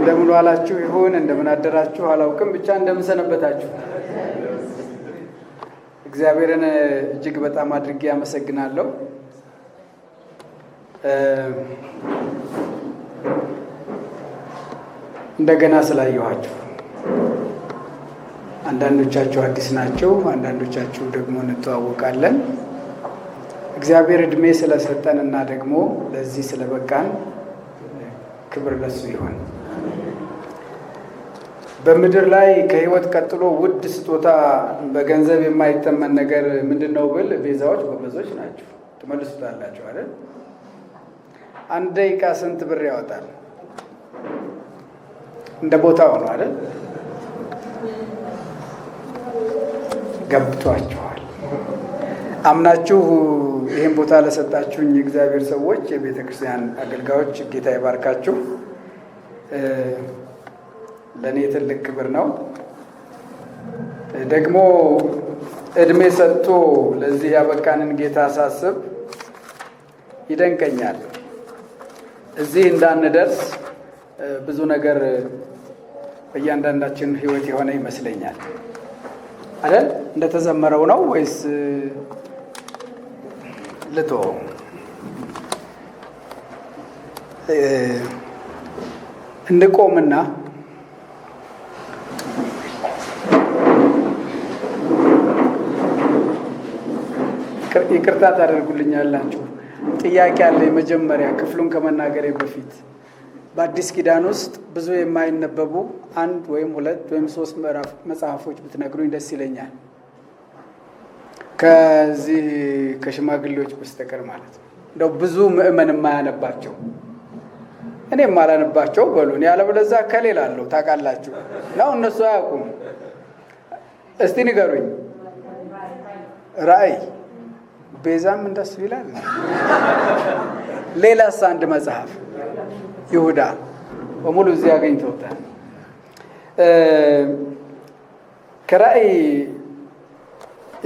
እንደምን ዋላችሁ ይሁን እንደምን አደራችሁ አላውቅም፣ ብቻ እንደምን ሰነበታችሁ። እግዚአብሔርን እጅግ በጣም አድርጌ አመሰግናለሁ። እንደገና ስላየኋችሁ። አንዳንዶቻችሁ አዲስ ናቸው፣ አንዳንዶቻችሁ ደግሞ እንተዋወቃለን። እግዚአብሔር እድሜ ስለሰጠንና ደግሞ ለዚህ ስለበቃን ክብር ለሱ ይሁን። በምድር ላይ ከህይወት ቀጥሎ ውድ ስጦታ በገንዘብ የማይተመን ነገር ምንድነው ብል ቤዛዎች ጎበዞች ናቸው። ትመልሱታላችሁ አይደል? አንድ ደቂቃ ስንት ብር ያወጣል? እንደ ቦታው ነው አይደል? ገብቷችኋል? አምናችሁ ይህን ቦታ ለሰጣችሁኝ የእግዚአብሔር ሰዎች፣ የቤተ ክርስቲያን አገልጋዮች ጌታ ይባርካችሁ። ለእኔ ትልቅ ክብር ነው። ደግሞ እድሜ ሰጥቶ ለዚህ ያበቃንን ጌታ ሳስብ ይደንቀኛል። እዚህ እንዳንደርስ ብዙ ነገር በእያንዳንዳችን ህይወት የሆነ ይመስለኛል አይደል? እንደተዘመረው ነው ወይስ ልቶ እንቆምና ይቅርታ ታደርጉልኛላችሁ። ጥያቄ አለ። የመጀመሪያ ክፍሉን ከመናገሬ በፊት በአዲስ ኪዳን ውስጥ ብዙ የማይነበቡ አንድ ወይም ሁለት ወይም ሶስት ምዕራፍ መጽሐፎች ብትነግሩኝ ደስ ይለኛል። ከዚህ ከሽማግሌዎች በስተቀር ማለት ነው። እንደው ብዙ ምዕመን የማያነባቸው እኔም ማላነባቸው በሉን፣ ያለበለዚያ ከሌላ አለው ታውቃላችሁ ነው። እነሱ አያውቁም። እስቲ ንገሩኝ። ራእይ፣ ቤዛም እንደሱ ይላል። ሌላስ አንድ መጽሐፍ ይሁዳ በሙሉ እዚህ አገኝተውታል። ከራእይ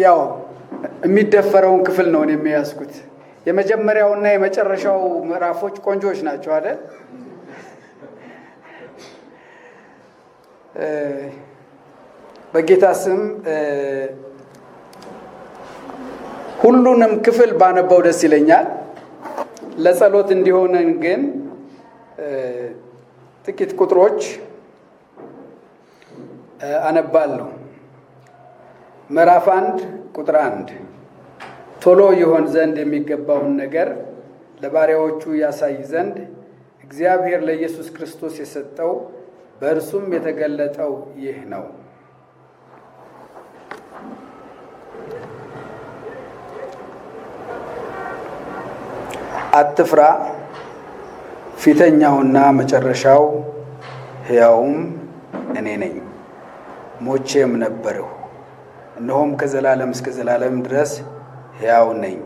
ያው የሚደፈረውን ክፍል ነው የሚያስኩት። የመጀመሪያውና የመጨረሻው ምዕራፎች ቆንጆች ናቸው አይደል? በጌታ ስም ሁሉንም ክፍል ባነበው ደስ ይለኛል። ለጸሎት እንዲሆነን ግን ጥቂት ቁጥሮች አነባለሁ። ምዕራፍ 1 ቁጥር 1 ቶሎ ይሆን ዘንድ የሚገባውን ነገር ለባሪያዎቹ ያሳይ ዘንድ እግዚአብሔር ለኢየሱስ ክርስቶስ የሰጠው በእርሱም የተገለጠው ይህ ነው። አትፍራ፣ ፊተኛውና መጨረሻው ሕያውም እኔ ነኝ። ሞቼም ነበርሁ፣ እነሆም ከዘላለም እስከ ዘላለም ድረስ ሕያው ነኝ።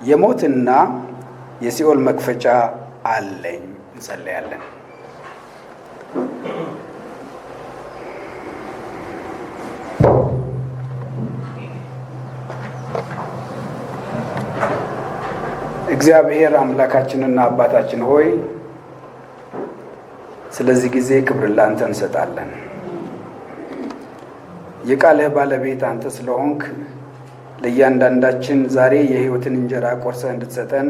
የሞትና የሲኦል መክፈቻ አለኝ። እንጸልያለን። እግዚአብሔር አምላካችንና አባታችን ሆይ ስለዚህ ጊዜ ክብር ላንተ እንሰጣለን። የቃልህ ባለቤት አንተ ስለሆንክ ለእያንዳንዳችን ዛሬ የሕይወትን እንጀራ ቆርሰህ እንድትሰጠን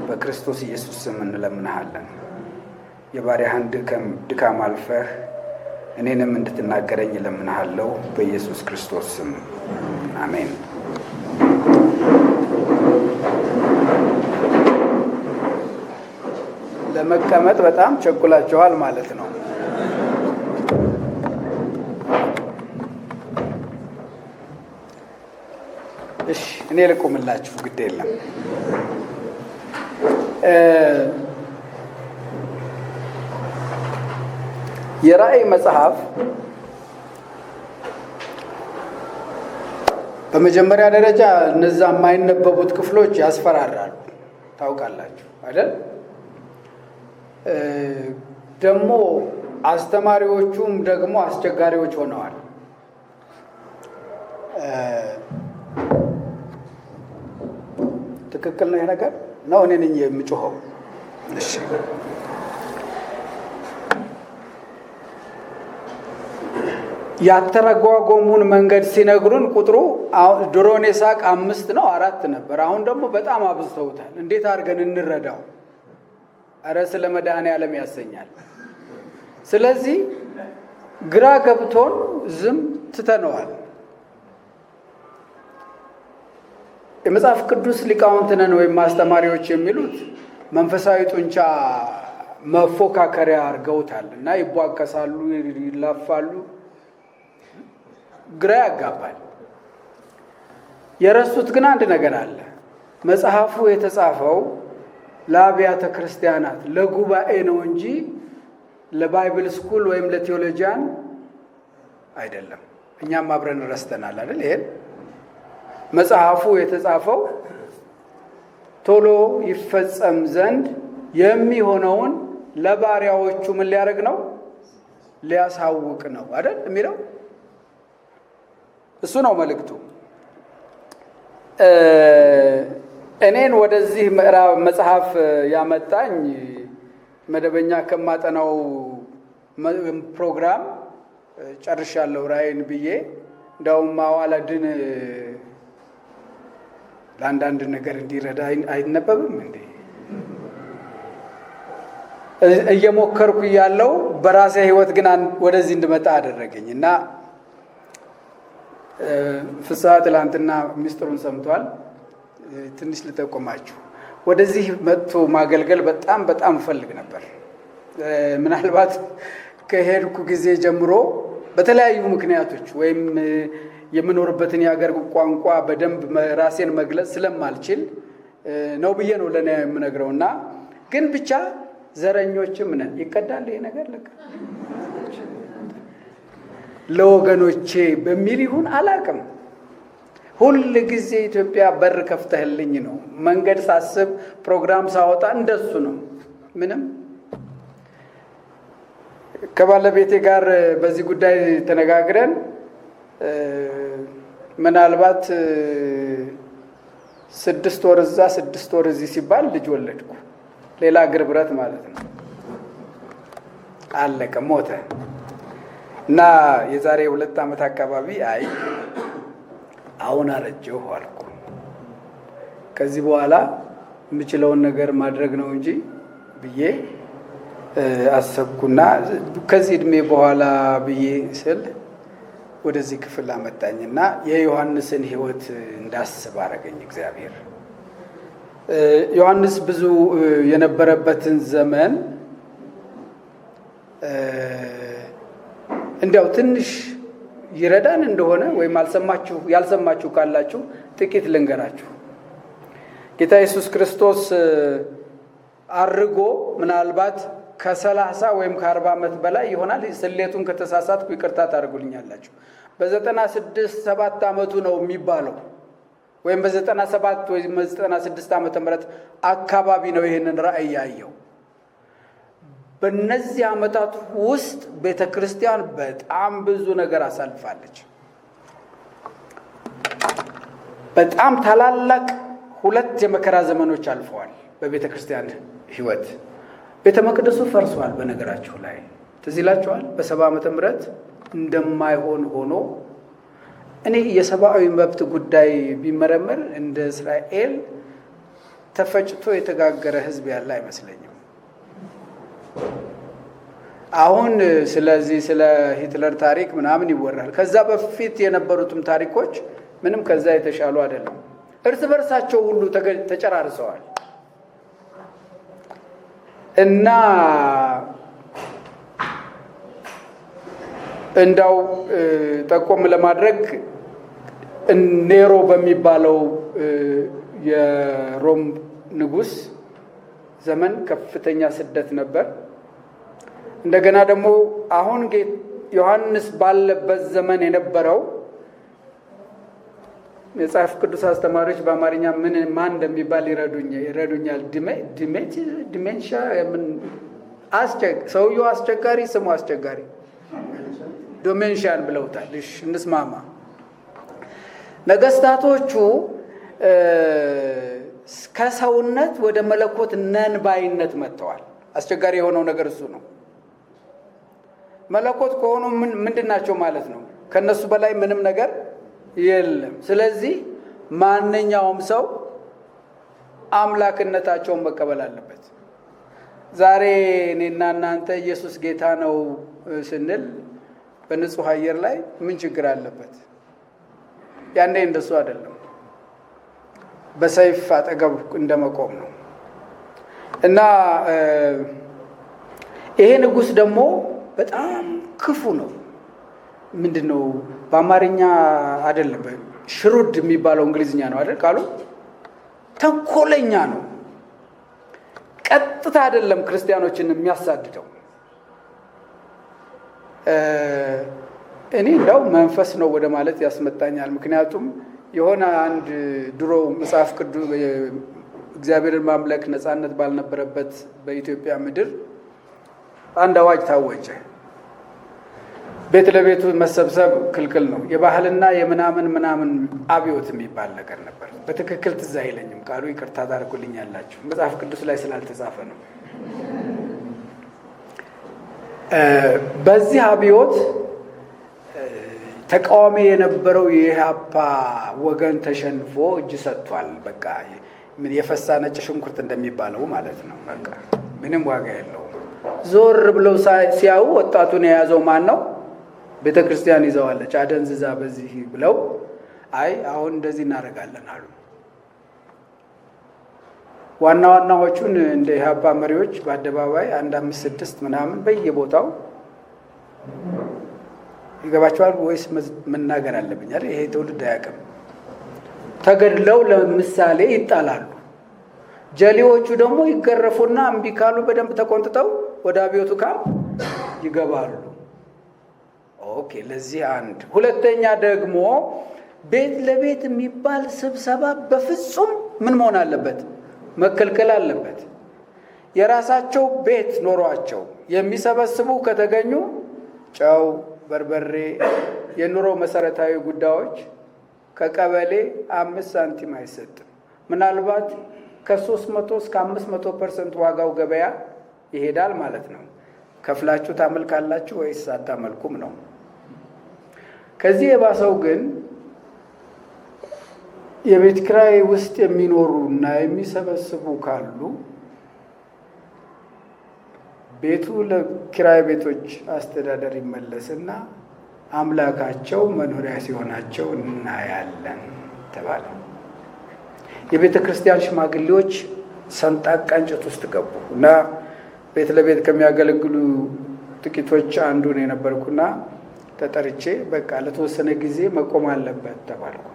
በክርስቶስ ኢየሱስ ስም እንለምንሃለን። የባሪያህን ድካም አልፈህ እኔንም እንድትናገረኝ እለምንሃለሁ በኢየሱስ ክርስቶስ ስም አሜን። ለመቀመጥ በጣም ቸኩላችኋል ማለት ነው። እሺ እኔ ልቁምላችሁ፣ ግድ የለም። የራእይ መጽሐፍ በመጀመሪያ ደረጃ እነዛ የማይነበቡት ክፍሎች ያስፈራራሉ። ታውቃላችሁ አይደል? ደግሞ አስተማሪዎቹም ደግሞ አስቸጋሪዎች ሆነዋል። ትክክል ነው ይሄ ነገር ነው። እኔ ነኝ የምጮኸው። እሺ ያተረጓጎሙን መንገድ ሲነግሩን ቁጥሩ ድሮን የሳቅ 5 ነው 4 ነበር። አሁን ደግሞ በጣም አብዝተውታል። እንዴት አድርገን እንረዳው? አረ ስለ መድኃኔዓለም ያሰኛል። ስለዚህ ግራ ገብቶን ዝም ትተነዋል። የመጽሐፍ ቅዱስ ሊቃውንት ነን ወይም ማስተማሪዎች የሚሉት መንፈሳዊ ጡንቻ መፎካከሪያ አድርገውታል እና ይቧቀሳሉ፣ ይላፋሉ፣ ግራ ያጋባል። የረሱት ግን አንድ ነገር አለ። መጽሐፉ የተጻፈው ለአብያተ ክርስቲያናት ለጉባኤ ነው እንጂ ለባይብል ስኩል ወይም ለቴዎሎጂያን አይደለም። እኛም አብረን ረስተናል አይደል? ይሄን መጽሐፉ የተጻፈው ቶሎ ይፈጸም ዘንድ የሚሆነውን ለባሪያዎቹ ምን ሊያደርግ ነው? ሊያሳውቅ ነው አይደል የሚለው። እሱ ነው መልእክቱ። እኔን ወደዚህ ምዕራፍ መጽሐፍ ያመጣኝ መደበኛ ከማጠናው ፕሮግራም ጨርሻለሁ ራእይን ብዬ እንዳውም ማዋለድን ለአንዳንድ ነገር እንዲረዳ አይነበብም እንዴ? እየሞከርኩ ያለው በራሴ ህይወት ግን ወደዚህ እንድመጣ አደረገኝ እና ፍስሐ ትላንትና ሚስጥሩን ሰምቷል። ትንሽ ልጠቆማችሁ። ወደዚህ መጥቶ ማገልገል በጣም በጣም እፈልግ ነበር። ምናልባት ከሄድኩ ጊዜ ጀምሮ በተለያዩ ምክንያቶች ወይም የምኖርበትን የሀገር ቋንቋ በደንብ ራሴን መግለጽ ስለማልችል ነው ብዬ ነው ለኔ የምነግረውና ግን ብቻ ዘረኞችም ነን ይቀዳል ይሄ ነገር ለወገኖቼ በሚል ይሁን አላቅም። ሁል ጊዜ ኢትዮጵያ በር ከፍተህልኝ ነው። መንገድ ሳስብ ፕሮግራም ሳወጣ እንደሱ ነው። ምንም ከባለቤቴ ጋር በዚህ ጉዳይ ተነጋግረን ምናልባት 6 ወር እዛ 6 ወር እዚህ ሲባል ልጅ ወለድኩ። ሌላ እግር ብረት ማለት ነው። አለቀ፣ ሞተ እና የዛሬ 2 ዓመት አካባቢ አሁን አረጀሁ አልኩ። ከዚህ በኋላ የምችለውን ነገር ማድረግ ነው እንጂ ብዬ አሰብኩና ከዚህ እድሜ በኋላ ብዬ ስል ወደዚህ ክፍል አመጣኝና የዮሐንስን ሕይወት እንዳስብ አረገኝ እግዚአብሔር። ዮሐንስ ብዙ የነበረበትን ዘመን እንዲያው ትንሽ ይረዳን እንደሆነ ወይም ያልሰማችሁ ካላችሁ ጥቂት ልንገራችሁ። ጌታ ኢየሱስ ክርስቶስ አርጎ ምናልባት ከ30 ወይም ከ40 ዓመት በላይ ይሆናል። ስሌቱን ከተሳሳትኩ ይቅርታ ታደርጉልኛላችሁ። በ96-7 ዓመቱ ነው የሚባለው ወይም በ97 ወይም 96 ዓመተ ምህረት አካባቢ ነው ይሄንን ራእይ ያየው። በእነዚህ ዓመታት ውስጥ ቤተክርስቲያን በጣም ብዙ ነገር አሳልፋለች። በጣም ታላላቅ 2 የመከራ ዘመኖች አልፈዋል በቤተክርስቲያን ሕይወት። ቤተ መቅደሱ ፈርሷል። በነገራችሁ ላይ ትዝ ይላችኋል። በ70 ዓመተ ምህረት እንደማይሆን ሆኖ እኔ የሰብአዊ መብት ጉዳይ ቢመረመር እንደ እስራኤል ተፈጭቶ የተጋገረ ሕዝብ ያለ አይመስለኝም። አሁን ስለዚህ ስለ ሂትለር ታሪክ ምናምን ይወራል። ከዛ በፊት የነበሩትም ታሪኮች ምንም ከዛ የተሻሉ አይደለም። እርስ በርሳቸው ሁሉ ተጨራርሰዋል እና እንዳው ጠቆም ለማድረግ ኔሮ በሚባለው የሮም ንጉስ ዘመን ከፍተኛ ስደት ነበር። እንደገና ደግሞ አሁን ዮሐንስ ባለበት ዘመን የነበረው የመጽሐፍ ቅዱስ አስተማሪዎች በአማርኛ ማን እንደሚባል ይረዱኛል። ዲሜንሻ ሰውየው አስቸጋሪ፣ ስሙ አስቸጋሪ ዶሜንሻን ብለውታል። እሺ እንስማማ። ነገስታቶቹ ከሰውነት ወደ መለኮት ነን ባይነት መጥተዋል። አስቸጋሪ የሆነው ነገር እሱ ነው። መለኮት ከሆኑ ምንድናቸው ማለት ነው? ከነሱ በላይ ምንም ነገር የለም። ስለዚህ ማንኛውም ሰው አምላክነታቸውን መቀበል አለበት። ዛሬ እኔና እናንተ ኢየሱስ ጌታ ነው ስንል በንጹህ አየር ላይ ምን ችግር አለበት? ያኔ እንደሱ አይደለም፣ በሰይፍ አጠገብ እንደመቆም ነው። እና ይሄ ንጉስ ደግሞ በጣም ክፉ ነው። ምንድነው በአማርኛ አይደለም፣ ሽሩድ የሚባለው እንግሊዝኛ ነው አይደል ቃሉ? ተንኮለኛ ነው። ቀጥታ አይደለም ክርስቲያኖችን የሚያሳድደው። እኔ እንደው መንፈስ ነው ወደ ማለት ያስመጣኛል። ምክንያቱም የሆነ አንድ ድሮ መጽሐፍ ቅዱስ እግዚአብሔርን ማምለክ ነፃነት ባልነበረበት በኢትዮጵያ ምድር አንድ አዋጅ ታወጀ። ቤት ለቤቱ መሰብሰብ ክልክል ነው። የባህልና የምናምን አብዮት የሚባል ነገር ነበር። በትክክል ትዝ አይለኝም ቃሉ፣ ይቅርታ ታደርጉልኛላችሁ፣ መጽሐፍ ቅዱስ ላይ ስላልተጻፈ ነው። በዚህ አብዮት ተቃዋሚ የነበረው የኢህአፓ ወገን ተሸንፎ እጅ ሰጥቷል። በቃ ምን የፈሳ ነጭ ሽንኩርት እንደሚባለው ማለት ነው። በቃ ምንም ዋጋ የለውም። ዞር ብለው ሲያዩ ወጣቱን የያዘው ማን ነው? ቤተ ክርስቲያን ይዘዋለች አደንዝዛ በዚህ ብለው አይ አሁን እንደዚህ እናደርጋለን አሉ። ዋና ዋናዎቹን እንደ ኢህአፓ መሪዎች በአደባባይ 1፣ 5፣ 6 ምናምን በየቦታው ይገባቸዋል ወይስ መናገር አለብኝ አይደል? ይሄ ትውልድ አያውቅም። ተገድለው ለምሳሌ ይጣላሉ። ጀሌዎቹ ደግሞ ይገረፉና እምቢ ካሉ በደንብ ተቆንጥጠው ወደ አብዮቱ ካምፕ ይገባሉ። ኦኬ፣ ለዚህ አንድ። ሁለተኛ ደግሞ ቤት ለቤት የሚባል ስብሰባ በፍጹም ምን መሆን አለበት? መከልከል አለበት። የራሳቸው ቤት ኖሯቸው የሚሰበስቡ ከተገኙ ጨው፣ በርበሬ፣ የኑሮ መሰረታዊ ጉዳዮች ከቀበሌ 5 ሳንቲም አይሰጥም። ምናልባት ከ300 እስከ 500% ዋጋው ገበያ ይሄዳል ማለት ነው። ከፍላችሁ ታመልካላችሁ ወይስ አታመልኩም ነው። ከዚህ የባሰው ግን የቤት ኪራይ ውስጥ የሚኖሩና የሚሰበስቡ ካሉ ቤቱ ለኪራይ ቤቶች አስተዳደር ይመለስና አምላካቸው መኖሪያ ሲሆናቸው እናያለን ተባለ። የቤተ ክርስቲያን ሽማግሌዎች ሰንጣቃ እንጨት ውስጥ ገቡ እና ቤት ለቤት ከሚያገለግሉ ጥቂቶች አንዱ ነው የነበርኩና ተጠርቼ በቃ ለተወሰነ ጊዜ መቆም አለበት ተባልኩ።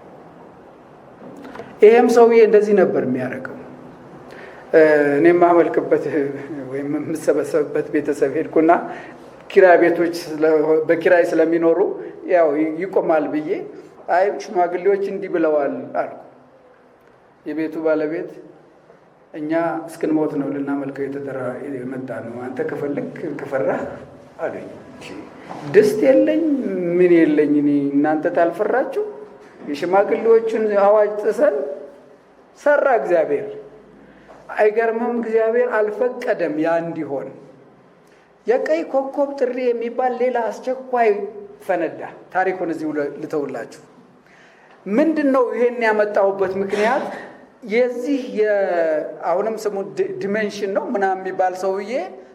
ይሄም ሰውዬ እንደዚህ ነበር የሚያደርገው። እኔም ማመልክበት ወይም የምሰበሰብበት ቤተሰብ ሄድኩና ኪራይ ቤቶች በኪራይ ስለሚኖሩ ያው ይቆማል ብዬ አይ ሽማግሌዎች እንዲህ ብለዋል አልኩ። የቤቱ ባለቤት እኛ እስክንሞት ነው ልናመልከው የመጣ ነው፣ አንተ ከፈለክ ከፈራህ አሉኝ። ድስት የለኝ ምን የለኝ፣ እኔ እናንተ ታልፈራችሁ? የሽማግሌዎችን አዋጅ ጥሰን ሰራ እግዚአብሔር። አይገርምም? እግዚአብሔር አልፈቀደም ያ እንዲሆን። የቀይ ኮከብ ጥሪ የሚባል ሌላ አስቸኳይ ፈነዳ። ታሪኩን እዚሁ ልተውላችሁ። ምንድነው ይሄን ያመጣሁበት ምክንያት? የዚህ አሁንም ስሙ ዲሜንሽን ነው ምናምን የሚባል ሰውዬ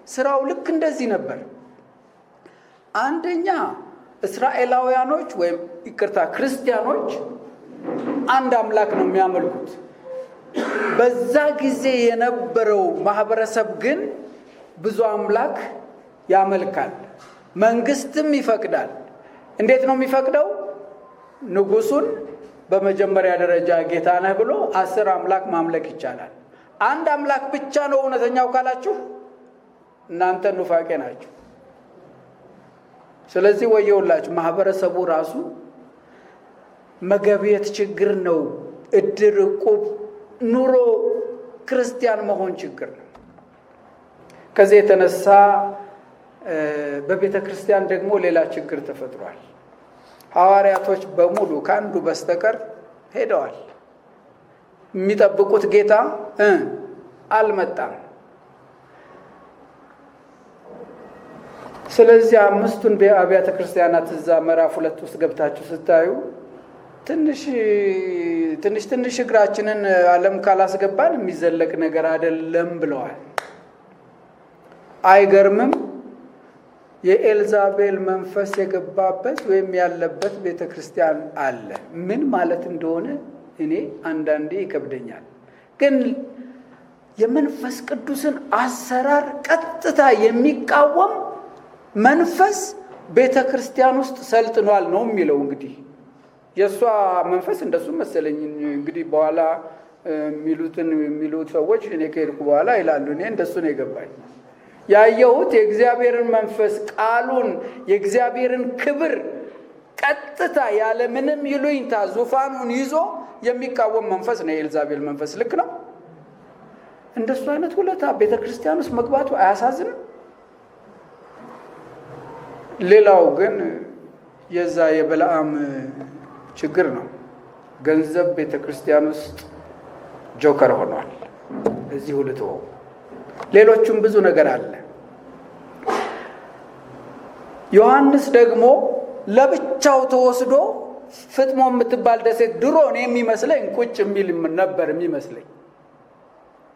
ስራው ልክ እንደዚህ ነበር። አንደኛ እስራኤላውያኖች ወይም ይቅርታ ክርስቲያኖች አንድ አምላክ ነው የሚያመልኩት። በዛ ጊዜ የነበረው ማህበረሰብ ግን ብዙ አምላክ ያመልካል። መንግስትም ይፈቅዳል። እንዴት ነው የሚፈቅደው? ንጉሱን በመጀመሪያ ደረጃ ጌታ ነህ ብሎ 10 አምላክ ማምለክ ይቻላል። አንድ አምላክ ብቻ ነው እውነተኛው ካላችሁ እናንተ ኑፋቄ ናችሁ። ስለዚህ ወየውላችሁ ማህበረሰቡ ራሱ መገቢያት ችግር ነው። እድር፣ ዕቁብ፣ ኑሮ ክርስቲያን መሆን ችግር ነው። ከዚህ የተነሳ በቤተ ክርስቲያን ደግሞ ሌላ ችግር ተፈጥሯል። ሐዋርያቶች በሙሉ ከአንዱ በስተቀር ሄደዋል። የሚጠብቁት ጌታ አልመጣም። ስለዚህ አምስቱን አብያተ ክርስቲያናት እዛ ምዕራፍ 2 ውስጥ ገብታችሁ ስታዩ ትንሽ እግራችንን ዓለም ካላስገባን የሚዘለቅ ነገር አይደለም ብለዋል። አይገርምም? የኤልዛቤል መንፈስ የገባበት ወይም ያለበት ቤተክርስቲያን አለ። ምን ማለት እንደሆነ እኔ አንዳንዴ ይከብደኛል። ግን የመንፈስ ቅዱስን አሰራር ቀጥታ የሚቃወም መንፈስ ቤተክርስቲያን ውስጥ ሰልጥኗል ነው የሚለው። እንግዲህ የሷ መንፈስ እንደሱ መሰለኝ። እንግዲህ በኋላ የሚሉት ሰዎች እኔ ከሄድኩ በኋላ ይላሉ። እኔ እንደሱ ነው የገባኝ። ያየሁት የእግዚአብሔርን መንፈስ ቃሉን የእግዚአብሔርን ክብር ቀጥታ ያለ ምንም ይሉኝታ ዙፋኑን ይዞ የሚቃወም መንፈስ ነው የኤልዛቤል መንፈስ። ልክ ነው። እንደሱ አይነት ሁለታ ቤተክርስቲያን ውስጥ መግባቱ አያሳዝንም? ሌላው ግን የዛ የበለዓም ችግር ነው። ገንዘብ ቤተክርስቲያን ውስጥ ጆከር ሆኗል። እዚህ ሁለቱ ሌሎችም ብዙ ነገር አለ። ዮሐንስ ደግሞ ለብቻው ተወስዶ ፍጥሞ የምትባል ደሴት ድሮ ነው የሚመስለኝ ቁጭ የሚል ነበር የሚመስለኝ።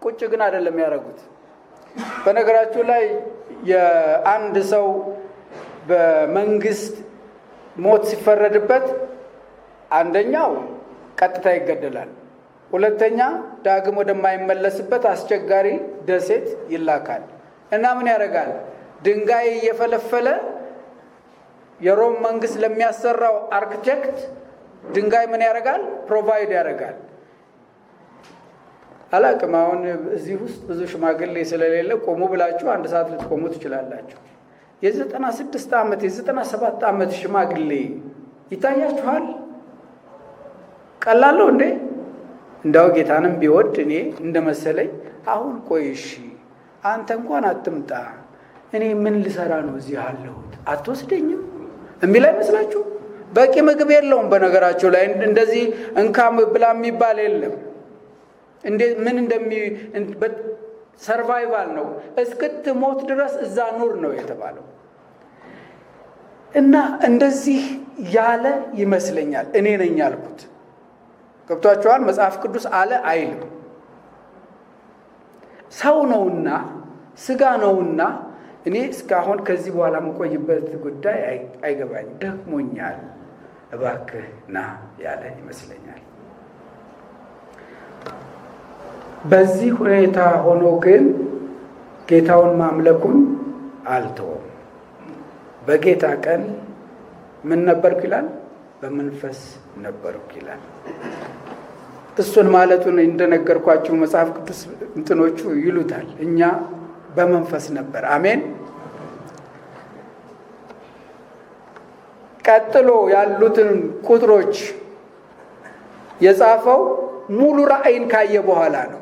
ቁጭ ግን አይደለም ያደረጉት። በነገራችሁ ላይ የአንድ ሰው በመንግስት ሞት ሲፈረድበት አንደኛው ቀጥታ ይገደላል፣ ሁለተኛ ዳግም ወደማይመለስበት አስቸጋሪ ደሴት ይላካል። እና ምን ያደርጋል? ድንጋይ እየፈለፈለ የሮም መንግስት ለሚያሰራው አርክቴክት ድንጋይ ምን ያደርጋል? ፕሮቫይድ ያደርጋል። አላቅም። አሁን እዚህ ውስጥ ብዙ ሽማግሌ ስለሌለ ቆሙ ብላችሁ አንድ ሰዓት ልትቆሙ ትችላላችሁ። የ96 ዓመት የ97 ዓመት ሽማግሌ ይታያችኋል? ቀላል ነው እንዴ? እንዳው ጌታንም ቢወድ እኔ እንደመሰለኝ አሁን ቆይሽ አንተ እንኳን አትምጣ፣ እኔ ምን ልሰራ ነው እዚህ ያለሁት፣ አትወስደኝም የሚል አይመስላችሁ? በቂ ምግብ የለውም። በነገራቸው ላይ እንደዚህ እንካም ብላ የሚባል የለም። ምን ሰርቫይቫል ነው። እስክትሞት ድረስ እዛ ኑር ነው የተባለው። እና እንደዚህ ያለ ይመስለኛል። እኔ ነኝ ያልኩት። ገብቷችኋል? መጽሐፍ ቅዱስ አለ አይልም። ሰው ነውና ስጋ ነውና እኔ እስካሁን ከዚህ በኋላ መቆይበት ጉዳይ አይገባኝም፣ ደክሞኛል፣ እባክህ ና ያለ ይመስለኛል። በዚህ ሁኔታ ሆኖ ግን ጌታውን ማምለኩን አልተወም። በጌታ ቀን ምን ነበርኩ ይላል? በመንፈስ ነበርኩ ይላል። እሱን ማለቱን እንደነገርኳችሁ መጽሐፍ ቅዱስ እንትኖቹ ይሉታል። እኛ በመንፈስ ነበር። አሜን። ቀጥሎ ያሉትን ቁጥሮች የጻፈው ሙሉ ራእይን ካየ በኋላ ነው።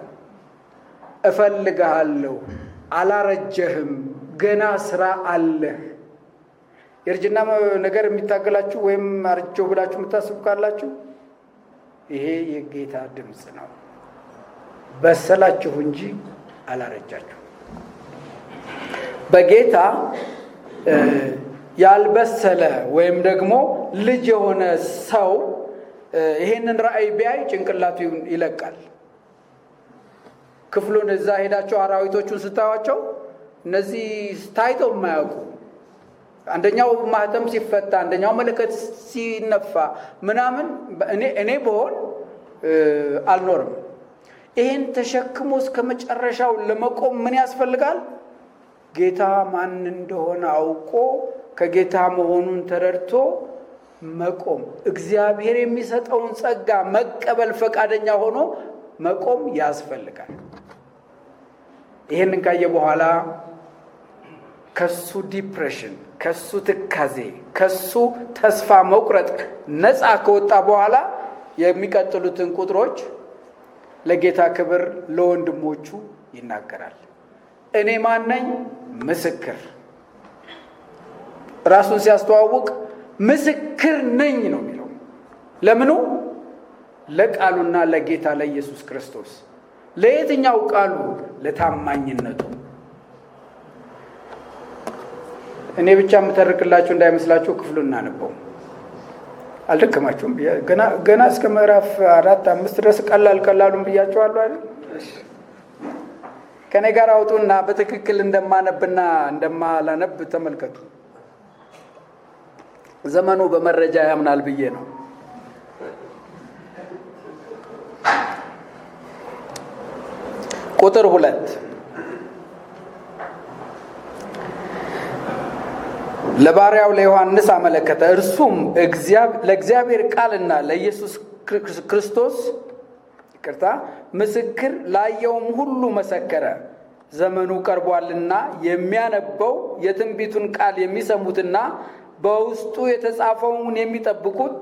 እፈልግሃለሁ፣ አላረጀህም፣ ገና ስራ አለህ። የእርጅና ነገር የሚታገላችሁ ወይም አርጀው ብላችሁ የምታስቡ ካላችሁ ይሄ የጌታ ድምፅ ነው። በሰላችሁ እንጂ አላረጃችሁ። በጌታ ያልበሰለ ወይም ደግሞ ልጅ የሆነ ሰው ይሄንን ራእይ ቢያይ ጭንቅላቱ ይለቃል። ክፍሉን እዛ ሄዳቸው አራዊቶቹን ስታዩቸው እነዚህ ታይተው የማያውቁ አንደኛው ማህተም ሲፈታ አንደኛው መለከት ሲነፋ ምናምን እኔ በሆን አልኖርም። ይሄን ተሸክሞ እስከ መጨረሻው ለመቆም ምን ያስፈልጋል? ጌታ ማን እንደሆነ አውቆ ከጌታ መሆኑን ተረድቶ መቆም፣ እግዚአብሔር የሚሰጠውን ጸጋ መቀበል ፈቃደኛ ሆኖ መቆም ያስፈልጋል። ይሄንን ካየ በኋላ ከሱ ዲፕሬሽን፣ ከሱ ትካዜ፣ ከሱ ተስፋ መቁረጥ ነፃ ከወጣ በኋላ የሚቀጥሉትን ቁጥሮች ለጌታ ክብር ለወንድሞቹ ይናገራል። እኔ ማን ነኝ? ምስክር። ራሱን ሲያስተዋውቅ ምስክር ነኝ ነው የሚለው። ለምኑ? ለቃሉና ለጌታ ለኢየሱስ ክርስቶስ። ለየትኛው ቃሉ? ለታማኝነቱ። እኔ ብቻ የምተርክላችሁ እንዳይመስላችሁ ክፍሉን እናነበው። አልደከማችሁም? ገና እስከ ምዕራፍ 4-5 ድረስ ቀላሉን ብያችኋለሁ አይደል? ከኔ ጋር አውጡና በትክክል እንደማነብና እንደማላነብ ተመልከቱ። ዘመኑ በመረጃ ያምናል ብዬ ነው። ቁጥር 2 ለባሪያው ለዮሐንስ አመለከተ። እርሱም ለእግዚአብሔር ቃልና ለኢየሱስ ክርስቶስ ምስክር ላየውም ሁሉ መሰከረ። ዘመኑ ቀርቧልና የሚያነበው የትንቢቱን ቃል የሚሰሙትና በውስጡ የተጻፈውን የሚጠብቁት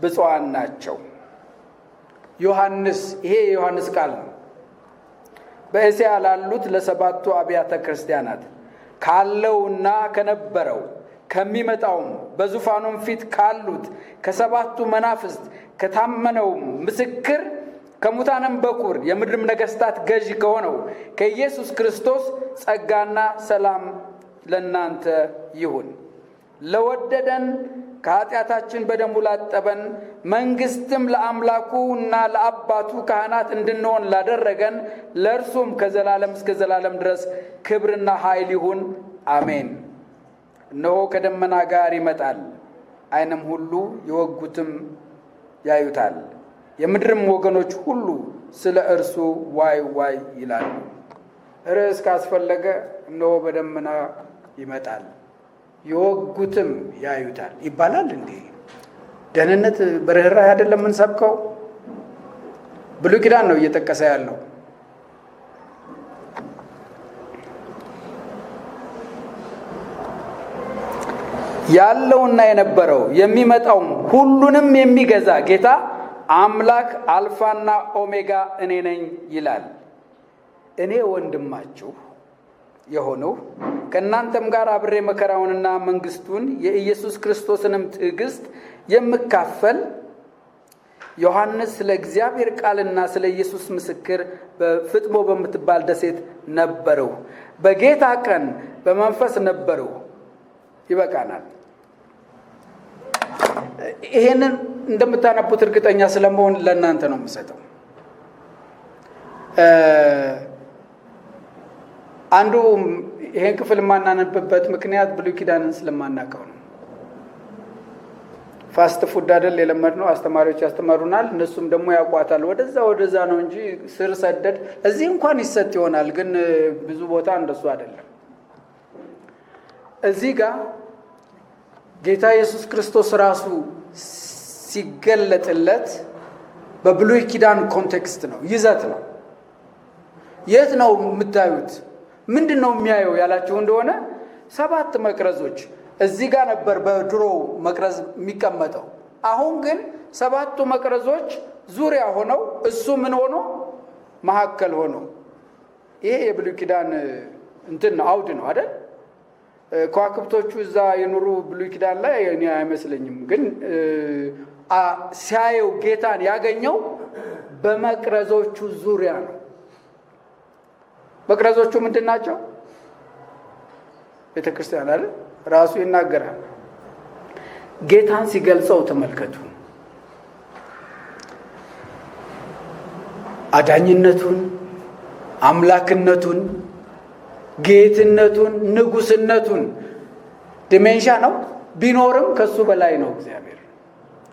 ብፁዓን ናቸው። ዮሐንስ፣ ይሄ የዮሐንስ ቃል ነው። በእስያ ላሉት ለ7ቱ አብያተ ክርስቲያናት ካለውና ከነበረው ከሚመጣውም በዙፋኑም ፊት ካሉት ከ7ቱ መናፍስት ከታመነውም ምስክር ከሙታንም በኩር የምድርም ነገሥታት ገዢ ከሆነው ከኢየሱስ ክርስቶስ ጸጋና ሰላም ለእናንተ ይሁን። ለወደደን ከኃጢአታችን በደሙ ላጠበን መንግሥትም ለአምላኩና ለአባቱ ካህናት እንድንሆን ላደረገን ለእርሱም ከዘላለም እስከ ዘላለም ድረስ ክብርና ኃይል ይሁን፣ አሜን። እነሆ ከደመና ጋር ይመጣል፣ ዓይንም ሁሉ የወጉትም ያዩታል፣ የምድርም ወገኖች ሁሉ ስለ እርሱ ዋይ ዋይ ይላሉ። ርዕስ ካስፈለገ እነሆ በደመና ይመጣል የወጉትም ያዩታል ይባላል እንዴ? ደህንነት በርህራሄ አይደለም የምንሰብከው? ብሉይ ኪዳን ነው እየጠቀሰ ያለው። ያለውና የነበረው የሚመጣውም ሁሉንም የሚገዛ ጌታ አምላክ አልፋና ኦሜጋ እኔ ነኝ ይላል። እኔ ወንድማችሁ የሆነው ከእናንተም ጋር አብሬ መከራውንና መንግስቱን የኢየሱስ ክርስቶስንም ትዕግስት የምካፈል ዮሐንስ ስለ እግዚአብሔር ቃልና ስለ ኢየሱስ ምስክር በፍጥሞ በምትባል ደሴት ነበርሁ። በጌታ ቀን በመንፈስ ነበርሁ። ይበቃናል። ይሄንን እንደምታነቡት እርግጠኛ ስለመሆን ለእናንተ ነው የምሰጠው። አንዱ ይሄን ክፍል የማናነብበት ምክንያት ብሉይ ኪዳንን ስለማናውቀው ነው። ፋስት ፉድ አይደል የለመድነው፣ አስተማሪዎች ያስተማሩናል፣ እነሱም ደግሞ ያውቋታል። ወደዛ ነው እንጂ ስር ሰደድ እዚህ እንኳን ይሰጥ ይሆናል፣ ግን ብዙ ቦታ እንደሱ አይደለም። እዚህ ጋር ጌታ ኢየሱስ ክርስቶስ ራሱ ሲገለጥለት በብሉይ ኪዳን ኮንቴክስት ነው፣ ይዘት ነው። የት ነው የምታዩት? ምንድን ነው የሚያየው ያላችሁ እንደሆነ 7 መቅረዞች እዚህ ጋር ነበር በድሮ መቅረዝ የሚቀመጠው። አሁን ግን 7ቱ መቅረዞች ዙሪያ ሆነው እሱ ምን ሆኖ መካከል ሆኖ፣ ይሄ የብሉይ ኪዳን እንትን ነው፣ አውድ ነው አይደል? ከዋክብቶቹ እዛ የኑሩ ብሉይ ኪዳን ላይ እኔ አይመስለኝም፣ ግን ሲያየው ጌታን ያገኘው በመቅረዞቹ ዙሪያ ነው። መቅረዞቹ ምንድን ናቸው? ቤተ ክርስቲያን አይደል? ራሱ ይናገራል። ጌታን ሲገልጸው ተመልከቱ። አዳኝነቱን፣ አምላክነቱን፣ ጌትነቱን፣ ንጉስነቱን ዲሜንሻ ነው ቢኖርም ከሱ በላይ ነው። እግዚአብሔር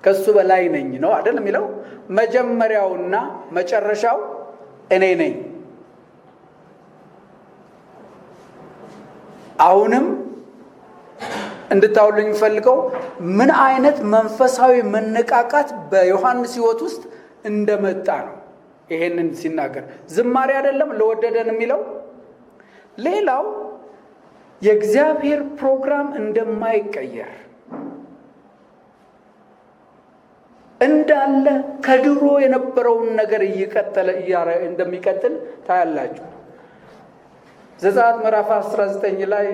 ከሱ በላይ ነኝ ነው አይደል የሚለው። መጀመሪያውና መጨረሻው እኔ ነኝ። አሁንም እንድታውልኝ ፈልገው ምን አይነት መንፈሳዊ መነቃቃት በዮሐንስ ሕይወት ውስጥ እንደመጣ ነው። ይሄንን ሲናገር ዝማሬ አይደለም ለወደደን የሚለው። ሌላው የእግዚአብሔር ፕሮግራም እንደማይቀየር እንዳለ ከድሮ የነበረውን ነገር እየቀጠለ እንደሚቀጥል ታያላችሁ። ዘጸአት ምዕራፍ 19 ላይ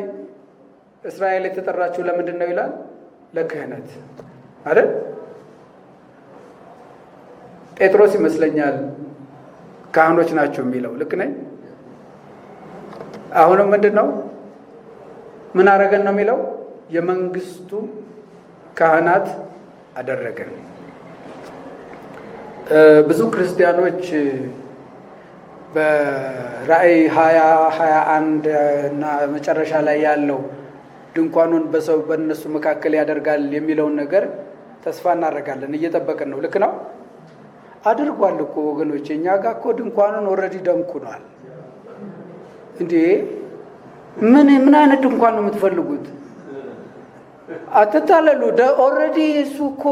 እስራኤል የተጠራችው ለምንድን ነው ይላል? ለክህነት አይደል? ጴጥሮስ ይመስለኛል ካህኖች ናቸው የሚለው። ልክ ነኝ? አሁንም ምንድን ነው ምን አደረገን ነው የሚለው? የመንግስቱ ካህናት አደረገን። ብዙ ክርስቲያኖች በራእይ 20:21 እና መጨረሻ ላይ ያለው ድንኳኑን በእነሱ መካከል ያደርጋል የሚለውን ነገር ተስፋ እናደርጋለን፣ እየጠበቅን ነው። ልክ ነው፣ አድርጓል እኮ ወገኖች። እኛ ጋር እኮ ድንኳኑን ኦልሬዲ ደምኩኗል። እንዴ ምን አይነት ድንኳን ነው የምትፈልጉት? አትታለሉ። ኦልሬዲ እሱ እኮ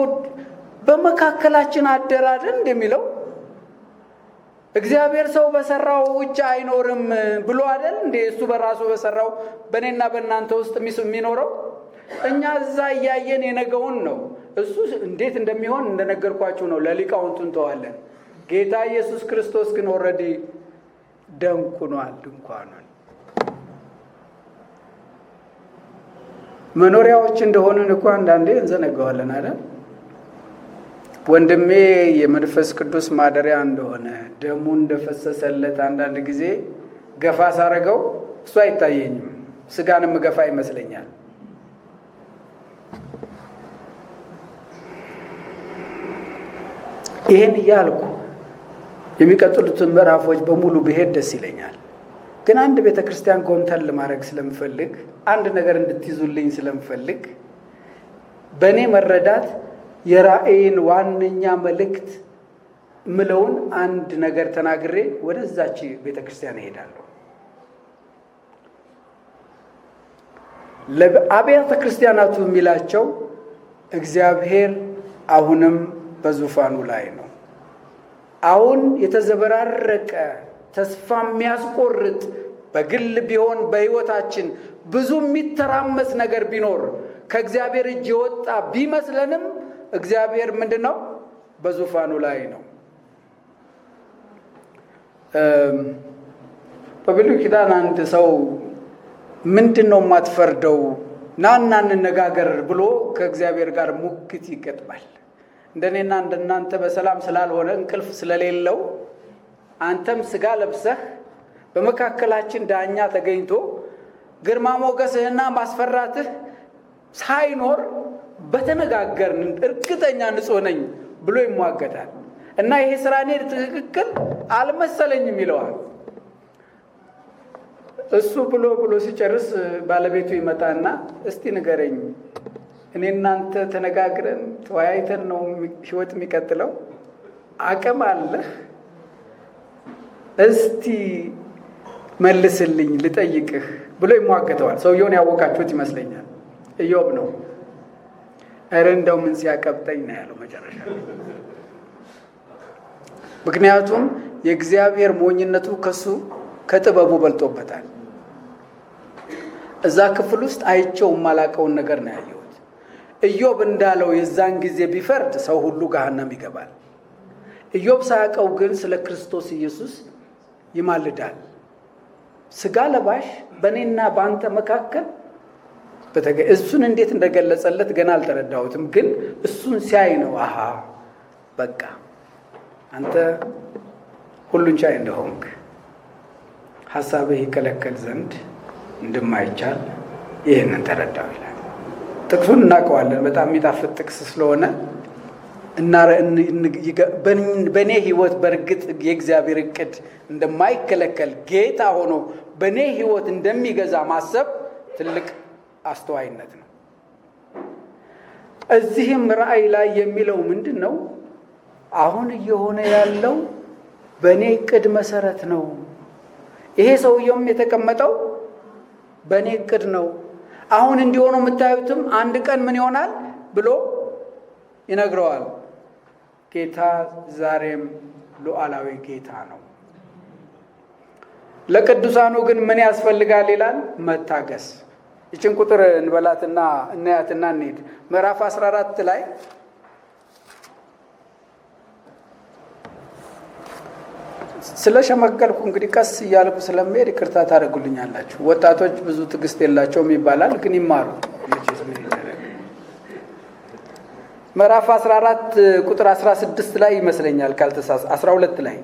በመካከላችን አደራደር እንደሚለው እግዚአብሔር ሰው በሰራው እጅ አይኖርም ብሎ አይደል እንዴ? እሱ በራሱ በሰራው በእኔና በእናንተ ውስጥ የሚኖረው። እኛ እዛ እያየን የነገውን ነው። እሱ እንዴት እንደሚሆን እንደነገርኳችሁ ነው። ለሊቃውንቱ እንተዋለን። ጌታ ኢየሱስ ክርስቶስ ግን ኦልሬዲ ደምኩኗል ድንኳኑን። መኖሪያዎች እንደሆንን እኮ አንዳንዴ እንዘነጋዋለን አይደል? ወንድሜ የመንፈስ ቅዱስ ማደሪያ እንደሆነ ደሙ እንደፈሰሰለት አንዳንድ ጊዜ ገፋ ሳረገው እሱ አይታየኝም፣ ስጋንም ገፋ ይመስለኛል። ይሄን እያልኩ የሚቀጥሉትን ምዕራፎች በሙሉ ብሄድ ደስ ይለኛል። ግን አንድ ቤተክርስቲያን ጎንተል ለማድረግ ስለምፈልግ፣ አንድ ነገር እንድትይዙልኝ ስለምፈልግ በእኔ መረዳት የራእይን ዋነኛ መልእክት ምለውን አንድ ነገር ተናግሬ ወደዛች ቤተክርስቲያን እሄዳለሁ። ለአብያተ ክርስቲያናቱ የሚላቸው እግዚአብሔር አሁንም በዙፋኑ ላይ ነው። አሁን የተዘበራረቀ ተስፋ የሚያስቆርጥ በግል ቢሆን በህይወታችን ብዙ የሚተራመስ ነገር ቢኖር ከእግዚአብሔር እጅ የወጣ ቢመስለንም እግዚአብሔር ምንድነው? በዙፋኑ ላይ ነው። በብሉይ ኪዳን አንድ ሰው ምንድነው የማትፈርደው ናና እንነጋገር ብሎ ከእግዚአብሔር ጋር ሙግት ይገጥማል። እንደኔና እንደናንተ በሰላም ስላልሆነ እንቅልፍ ስለሌለው አንተም ስጋ ለብሰህ በመካከላችን ዳኛ ተገኝቶ ግርማ ሞገስህና ማስፈራትህ ሳይኖር በተነጋገርን እርግጠኛ ንጹህ ነኝ ብሎ ይሟገታል። እና ይሄ ስራኔ ትክክል አልመሰለኝም ይለዋል። እሱ ብሎ ሲጨርስ ባለቤቱ ይመጣና እስቲ ንገረኝ፣ እኔ እናንተ ተነጋግረን ተወያይተን ነው ህይወት የሚቀጥለው? አቅም አለህ? እስቲ መልስልኝ ልጠይቅህ ብሎ ይሟገተዋል። ሰውየውን ያወቃችሁት ይመስለኛል። ኢዮብ ነው። ኧረ እንደው ምን ሲያቀብጠኝ ነው ያለው መጨረሻ። ምክንያቱም የእግዚአብሔር ሞኝነቱ ከሱ ከጥበቡ በልጦበታል። እዛ ክፍል ውስጥ አይቼው የማላቀውን ነገር ነው ያየሁት። ኢዮብ እንዳለው የዛን ጊዜ ቢፈርድ ሰው ሁሉ ገሃነም ይገባል። ኢዮብ ሳያውቀው ግን ስለ ክርስቶስ ኢየሱስ ይማልዳል። ስጋ ለባሽ በእኔና በአንተ መካከል እሱን እንዴት እንደገለጸለት ገና አልተረዳሁትም። ግን እሱን ሲያይ ነው አሃ በቃ አንተ ሁሉን ቻይ እንደሆንክ ሐሳብህ ይከለከል ዘንድ እንደማይቻል ይህንን ተረዳው ይላል። ጥቅሱን እናውቀዋለን። በጣም የሚጣፍጥ ጥቅስ ስለሆነ እና በእኔ ህይወት በእርግጥ የእግዚአብሔር እቅድ እንደማይከለከል ጌታ ሆኖ በእኔ ህይወት እንደሚገዛ ማሰብ ትልቅ አስተዋይነት ነው። እዚህም ራእይ ላይ የሚለው ምንድን ነው? አሁን እየሆነ ያለው በእኔ እቅድ መሰረት ነው። ይሄ ሰውየውም የተቀመጠው በእኔ እቅድ ነው። አሁን እንዲሆኑ የምታዩትም አንድ ቀን ምን ይሆናል ብሎ ይነግረዋል። ጌታ ዛሬም ሉዓላዊ ጌታ ነው። ለቅዱሳኑ ግን ምን ያስፈልጋል ይላል? መታገስ። ይችን ቁጥር እንበላትና እናያትና እንሂድ። ምዕራፍ 14 ላይ ስለሸመገልኩ እንግዲህ ቀስ እያልኩ ስለምሄድ ይቅርታ ታደርጉልኛላችሁ። ወጣቶች ብዙ ትዕግስት የላቸውም ይባላል፣ ግን ይማሩ። ምዕራፍ 14 ቁጥር 16 ላይ ይመስለኛል ካልተሳሳትኩ 12 ላይ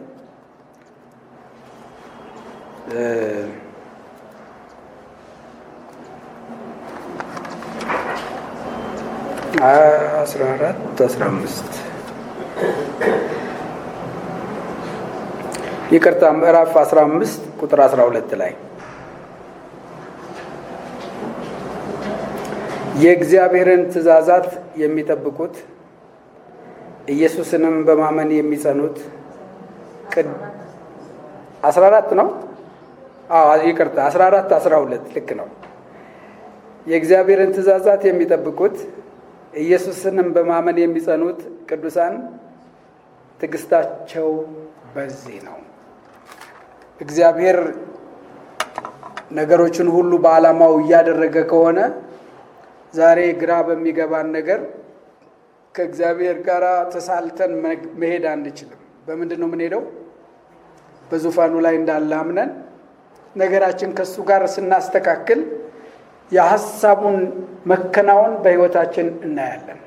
14-15 ይቅርታ፣ ምዕራፍ 15 ቁጥር 12 ላይ የእግዚአብሔርን ትእዛዛት የሚጠብቁት ኢየሱስንም በማመን የሚጸኑት 14 ነው። ይቅርታ 14-12 ልክ ነው። የእግዚአብሔርን ትእዛዛት የሚጠብቁት ኢየሱስንም በማመን የሚጸኑት ቅዱሳን ትዕግስታቸው በዚህ ነው። እግዚአብሔር ነገሮችን ሁሉ በዓላማው እያደረገ ከሆነ ዛሬ ግራ በሚገባን ነገር ከእግዚአብሔር ጋር ተሳልተን መሄድ አንችልም። በምንድን ነው የምንሄደው? በዙፋኑ ላይ እንዳለ አምነን ነገራችን ከሱ ጋር ስናስተካክል የሐሳቡን መከናወን በሕይወታችን እናያለን።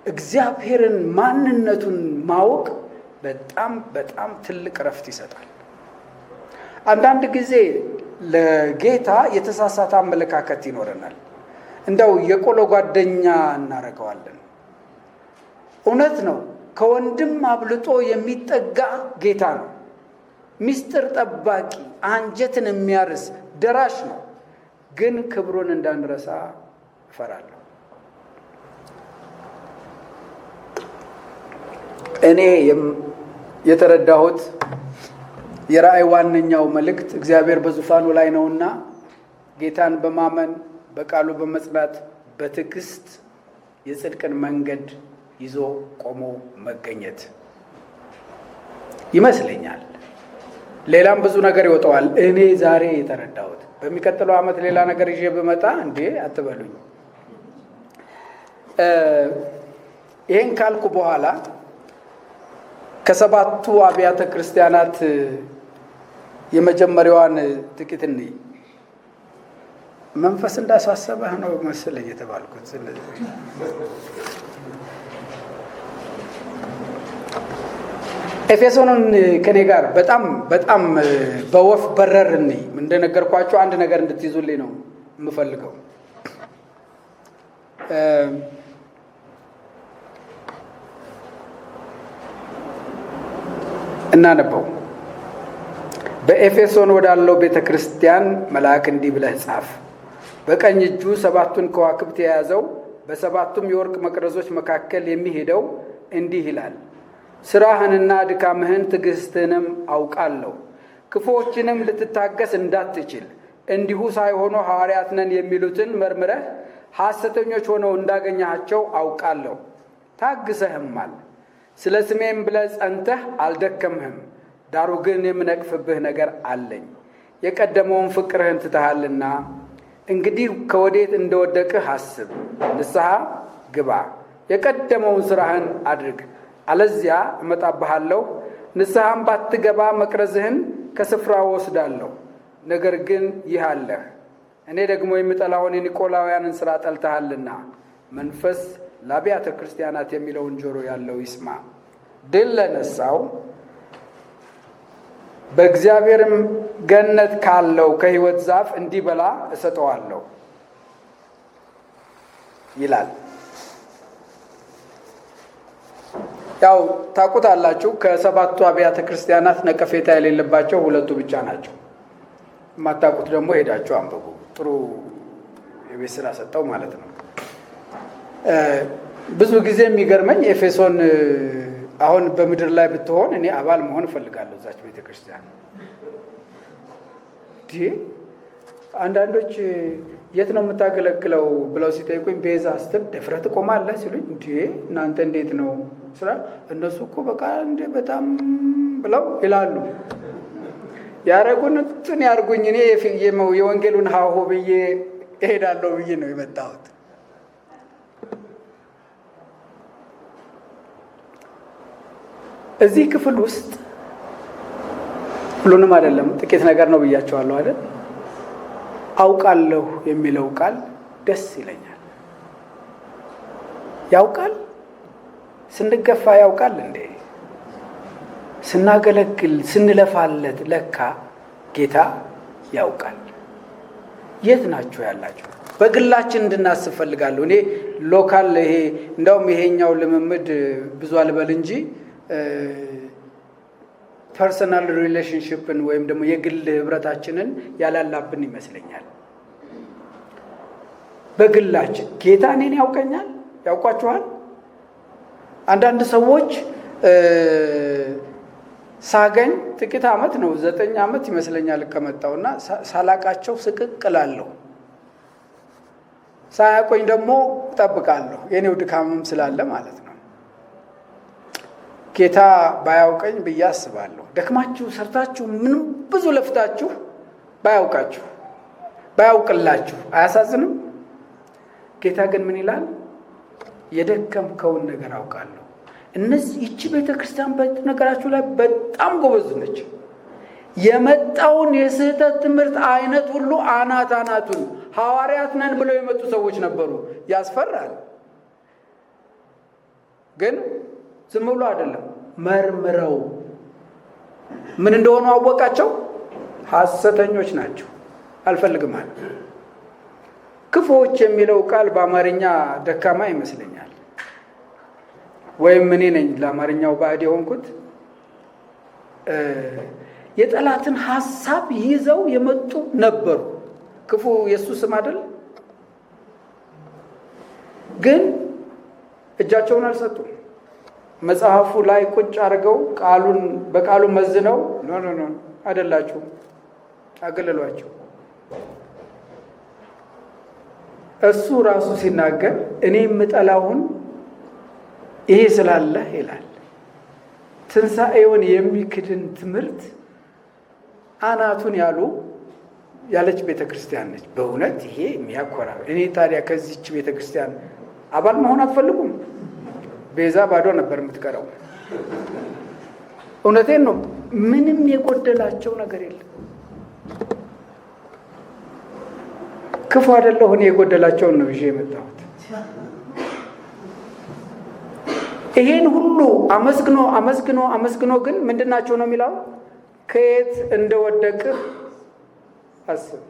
እግዚአብሔርን ማንነቱን ማወቅ በጣም በጣም ትልቅ ረፍት ይሰጣል። አንዳንድ ጊዜ ለጌታ የተሳሳተ አመለካከት ይኖረናል። እንደው የቆሎ ጓደኛ እናደርገዋለን። እውነት ነው፣ ከወንድም አብልጦ የሚጠጋ ጌታ ነው። ሚስጥር ጠባቂ፣ አንጀትን የሚያርስ ደራሽ ነው። ግን ክብሩን እንዳንረሳ እፈራለሁ። እኔ የተረዳሁት የራእይ ዋነኛው መልእክት እግዚአብሔር በዙፋኑ ላይ ነውና ጌታን በማመን በቃሉ በመጽናት በትዕግስት የጽድቅን መንገድ ይዞ ቆሞ መገኘት ይመስለኛል። ሌላም ብዙ ነገር ይወጣዋል። እኔ ዛሬ የተረዳሁት በሚቀጥለው ዓመት ሌላ ነገር ይዤ ብመጣ እንዴ አትበሉኝ። ይሄን ካልኩ በኋላ ከሰባቱ አብያተ ክርስቲያናት የመጀመሪያዋን ጥቂት እንይ። መንፈስ እንዳሳሰበህ ነው መሰለኝ የተባልኩት። ስለዚህ ኤፌሶንን ከኔ ጋር በጣም በጣም በወፍ በረር እንይ። እንደነገርኳችሁ አንድ ነገር እንድትይዙልኝ ነው የምፈልገው። እናነበው። በኤፌሶን ወዳለው ቤተ ክርስቲያን መልአክ እንዲህ ብለህ ጻፍ። በቀኝ እጁ 7ቱን ከዋክብት የያዘው በሰባቱም የወርቅ መቅረዞች መካከል የሚሄደው እንዲህ ይላል፣ ስራህንና ድካምህን ትዕግስትህንም አውቃለሁ። ክፉዎችንም ልትታገስ እንዳትችል እንዲሁ ሳይሆኑ ሐዋርያት ነን የሚሉትን መርምረህ ሐሰተኞች ሆነው እንዳገኘሃቸው አውቃለሁ። ታግሰህማል። ስለ ስሜም ብለህ ጸንተህ አልደከምህም። ዳሩ ግን የምነቅፍብህ ነገር አለኝ። የቀደመውን ፍቅርህን ትተሃልና እንግዲህ ከወዴት እንደወደቅህ አስብ፣ ንስሐ ግባ፣ የቀደመውን ሥራህን አድርግ፣ አለዚያ እመጣብሃለሁ። ንስሐም ባትገባ መቅረዝህን ከስፍራው ወስዳለሁ። ነገር ግን ይህ አለህ፣ እኔ ደግሞ የምጠላውን የኒቆላውያንን ሥራ ጠልተሃልና። መንፈስ ለአብያተ ክርስቲያናት የሚለውን ጆሮ ያለው ይስማ። ድል ለነሳው በእግዚአብሔርም ገነት ካለው ከሕይወት ዛፍ እንዲበላ እሰጠዋለሁ ይላል። ያው ታውቁታላችሁ፣ ከሰባቱ አብያተ ክርስቲያናት ነቀፌታ የሌለባቸው 2 ብቻ ናቸው። የማታውቁት ደግሞ ሄዳችሁ አንብቡ። ጥሩ የቤት ስራ ሰጠው ማለት ነው። ብዙ ጊዜ የሚገርመኝ ኤፌሶን አሁን በምድር ላይ ብትሆን እኔ አባል መሆን እፈልጋለሁ እዛች ቤተ ክርስቲያን። አንዳንዶች የት ነው የምታገለግለው ብለው ሲጠይቁኝ ቤዛ ስትል ደፍረህ ትቆማለህ ሲሉኝ፣ እናንተ እንዴት ነው ስራ? እነሱ እኮ በቃ እንደ በጣም ብለው ይላሉ። ያረጉን እንትን ያርጉኝ፣ እኔ የወንጌሉን ሀሁ ብዬ እሄዳለሁ ብዬ ነው የመጣሁት። እዚህ ክፍል ውስጥ ሁሉንም አይደለም ጥቂት ነገር ነው ብያቸዋለሁ አይደል? አውቃለሁ የሚለው ቃል ደስ ይለኛል። ያውቃል። ስንገፋ ያውቃል እንዴ? ስናገለግል ስንለፋለት ለካ ጌታ ያውቃል። የት ናችሁ ያላችሁ? በግላችን እንድናስብ ፈልጋለሁ። እኔ ሎካል ይሄ እንደውም ይሄኛው ልምምድ ብዙ አልበል እንጂ ፐርሰናል ሪሌሽንሺፕን ወይም ደግሞ የግል ህብረታችንን ያላላብን ይመስለኛል። በግላችን ጌታ እኔን ያውቀኛል፣ ያውቋችኋል። አንዳንድ ሰዎች ሳገኝ ጥቂት ዓመት ነው 9 ዓመት ይመስለኛል ከመጣውና ሳላቃቸው ስቅቅላለሁ። ሳያቆኝ ደግሞ እጠብቃለሁ። የኔው ድካምም ስላለ ማለት ነው። ጌታ ባያውቀኝ ብዬ አስባለሁ። ደክማችሁ ሰርታችሁ ምንም ብዙ ለፍታችሁ ባያውቃችሁ ባያውቅላችሁ አያሳዝንም? ጌታ ግን ምን ይላል? የደከምከውን ነገር አውቃለሁ። ይቺ ቤተክርስቲያን በነገራችሁ ላይ በጣም ጎበዝ ነች። የመጣውን የስህተት ትምህርት አይነት ሁሉ አናቱን ሐዋርያት ነን ብለው የመጡ ሰዎች ነበሩ። ያስፈራል። ግን ዝም ብሎ አይደለም፣ መርምረው ምን እንደሆኑ አወቃቸው። ሐሰተኞች ናቸው፣ አልፈልግም አለ። ክፉዎች የሚለው ቃል በአማርኛ ደካማ ይመስለኛል፣ ወይም እኔ ነኝ ለአማርኛው ባዕድ የሆንኩት። የጠላትን ሐሳብ ይዘው የመጡ ነበሩ። ክፉ የሱ ስም አይደል? ግን እጃቸውን አልሰጡም። መጽሐፉ ላይ ቁጭ አድርገው በቃሉ መዝነው ኖ አይደላችሁም አገለሏቸው። እሱ ራሱ ሲናገር እኔ የምጠላውን ይሄ ስላለ ይላል። ትንሣኤውን የሚክድን ትምህርት አናቱን ያለች ቤተክርስቲያን ነች። በእውነት ይሄ የሚያኮራ። እኔ ታዲያ ከዚህች ቤተክርስቲያን አባል መሆን አትፈልጉም? ቤዛ ባዶ ነበር የምትቀረው። እውነቴን ነው። ምንም የጎደላቸው ነገር የለም። ክፉ አይደለሁ እኔ የጎደላቸውን ነው ይዤ የመጣሁት። ይሄን ሁሉ አመስግኖ ግን ምንድናቸው ነው የሚለው? ከየት እንደወደቅህ አስብ።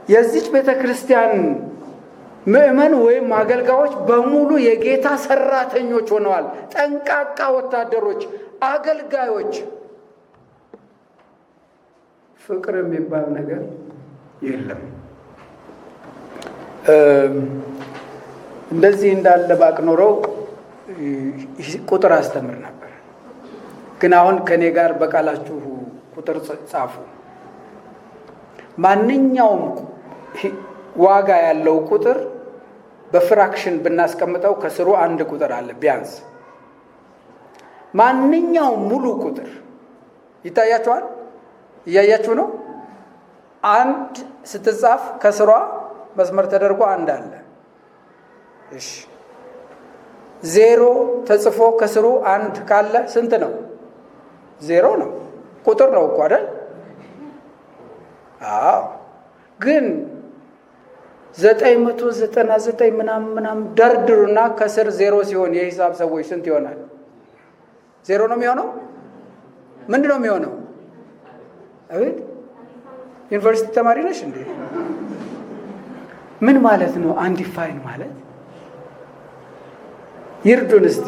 የዚች ቤተክርስቲያን ምእመን ወይም አገልጋዮች በሙሉ የጌታ ሰራተኞች ሆነዋል። ጠንቃቃ ወታደሮች፣ አገልጋዮች። ፍቅር የሚባል ነገር የለም። እንደዚህ እንዳለ ባቅ ኖረው ቁጥር አስተምር ነበር። ግን አሁን ከኔ ጋር በቃላችሁ ቁጥር ጻፉ። ማንኛውም ዋጋ ያለው ቁጥር በፍራክሽን ብናስቀምጠው ከስሩ አንድ ቁጥር አለ ቢያንስ። ማንኛውም ሙሉ ቁጥር ይታያችኋል? እያያችሁ ነው? አንድ ስትጻፍ ከስሯ መስመር ተደርጎ አንድ አለ። እሺ፣ 0 ተጽፎ ከስሩ አንድ ካለ ስንት ነው? 0 ነው። ቁጥር ነው እኮ አይደል? አዎ። ግን 999 ምናምን ደርድሩና ከስር 0 ሲሆን የሂሳብ ሰዎች ስንት ይሆናል? 0 ነው የሚሆነው? ምንድን ነው የሚሆነው? አቤት፣ ዩኒቨርሲቲ ተማሪ ነሽ እንዴ? ምን ማለት ነው አንዲፋይን ማለት? ይርዱን እስቲ።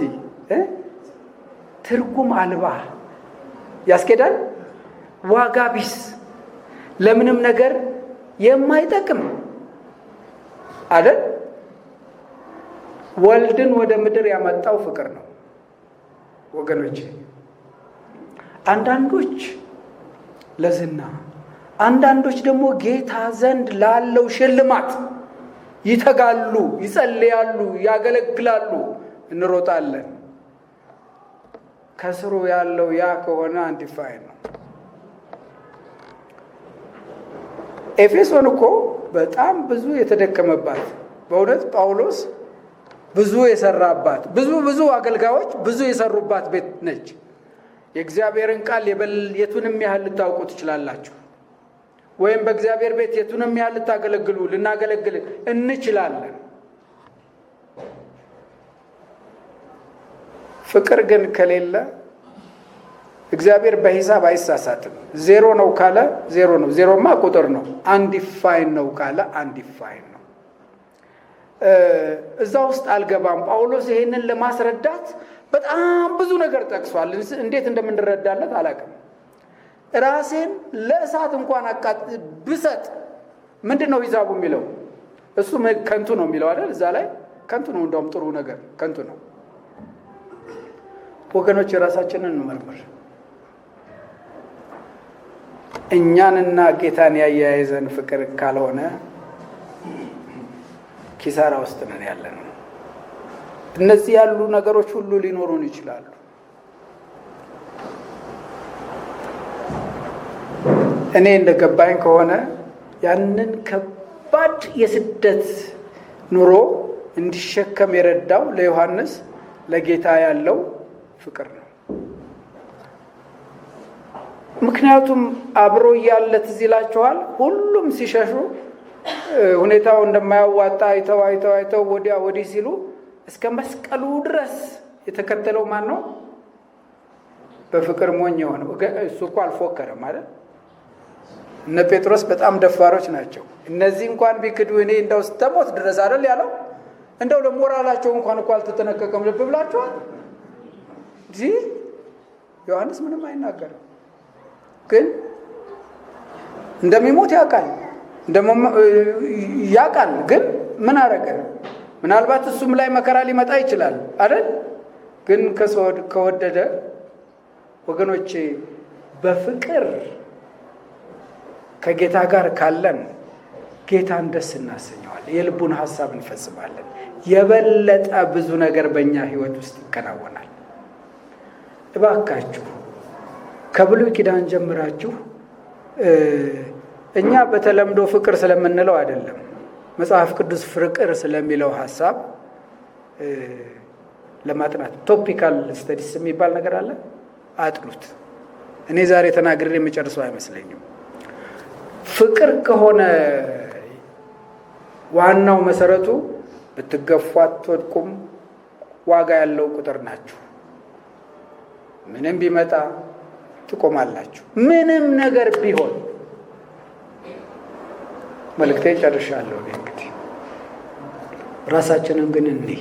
ትርጉም አልባ ያስኬዳል። ዋጋ ቢስ፣ ለምንም ነገር የማይጠቅም አይደል? ወልድን ወደ ምድር ያመጣው ፍቅር ነው ወገኖች። አንዳንዶች ለዝና፣ አንዳንዶች ደግሞ ጌታ ዘንድ ላለው ሽልማት ይተጋሉ፣ ይጸልያሉ፣ ያገለግላሉ። እንሮጣለን። ከስሩ ያለው ያ ከሆነ አንዲፋይን ነው። ኤፌሶን እኮ በጣም ብዙ የተደከመባት፣ በእውነት ጳውሎስ ብዙ የሰራባት፣ ብዙ አገልጋዮች ብዙ የሰሩባት ቤት ነች። የእግዚአብሔርን ቃል የቱንም ያህል ልታውቁ ትችላላችሁ፣ ወይም በእግዚአብሔር ቤት የቱንም ያህል ልናገለግል እንችላለን። ፍቅር ግን ከሌለ እግዚአብሔር በሂሳብ አይሳሳትም። 0 ነው ካለ 0 ነው። 0ማ ቁጥር ነው። አንዲፋይን ነው ካለ አንዲፋይን ነው። እዛ ውስጥ አልገባም። ጳውሎስ ይሄንን ለማስረዳት በጣም ብዙ ነገር ጠቅሷል። እንዴት እንደምንረዳለት አላውቅም። ራሴን ለእሳት እንኳን ብሰጥ ምንድን ነው ሂሳቡ የሚለው? እሱ ከንቱ ነው የሚለው አይደል? እዛ ላይ ከንቱ ነው። እንደውም ጥሩ ነገር ከንቱ ነው። ወገኖች የራሳችንን እንመርምር። እኛንና ጌታን ያያይዘን ፍቅር ካልሆነ ኪሳራ ውስጥ ነን ያለነው። እነዚህ ያሉ ነገሮች ሁሉ ሊኖሩን ይችላሉ። እኔ እንደገባኝ ከሆነ ያንን ከባድ የስደት ኑሮ እንዲሸከም የረዳው ለዮሐንስ ለጌታ ያለው ፍቅር ነው። ምክንያቱም አብሮ እያለ ትዝ ይላችኋል፣ ሁሉም ሲሸሹ ሁኔታው እንደማያዋጣ አይተው ወዲያ ወዲህ ሲሉ እስከ መስቀሉ ድረስ የተከተለው ማን ነው? በፍቅር ሞኝ የሆነው እሱ እኮ አልፎከረም ማለት። እነ ጴጥሮስ በጣም ደፋሮች ናቸው። እነዚህ እንኳን ቢክዱ እኔ እንደው ስተሞት ድረስ አይደል ያለው። እንደው ለሞራላቸው እንኳን እኮ አልተጠነቀቀም። ልብ ብላችኋል። እዚህ ዮሐንስ ምንም አይናገርም፣ ግን እንደሚሞት ያውቃል። ግን ምን አረገ? ምናልባት እሱም ላይ መከራ ሊመጣ ይችላል አይደል? ግን ከወደደ ወገኖቼ በፍቅር ከጌታ ጋር ካለን ጌታን ደስ እናሰኘዋለን፣ የልቡን ሐሳብ እንፈጽማለን። የበለጠ ብዙ ነገር በእኛ ሕይወት ውስጥ ይከናወናል። እባካችሁ ከብሉይ ኪዳን ጀምራችሁ እኛ በተለምዶ ፍቅር ስለምንለው አይደለም፣ መጽሐፍ ቅዱስ ፍቅር ስለሚለው ሐሳብ ለማጥናት ቶፒካል ስተዲስ የሚባል ነገር አለ። አጥኑት። እኔ ዛሬ ተናግሬ የምጨርሰው አይመስለኝም። ፍቅር ከሆነ ዋናው መሰረቱ ብትገፉ አትወድቁም፣ ዋጋ ያለው ቁጥር ናችሁ፣ ምንም ቢመጣ ትቆማላችሁ፣ ምንም ነገር ቢሆን። መልእክቴን ጨርሻለሁ። እንግዲህ ራሳችንን ግን እንይ።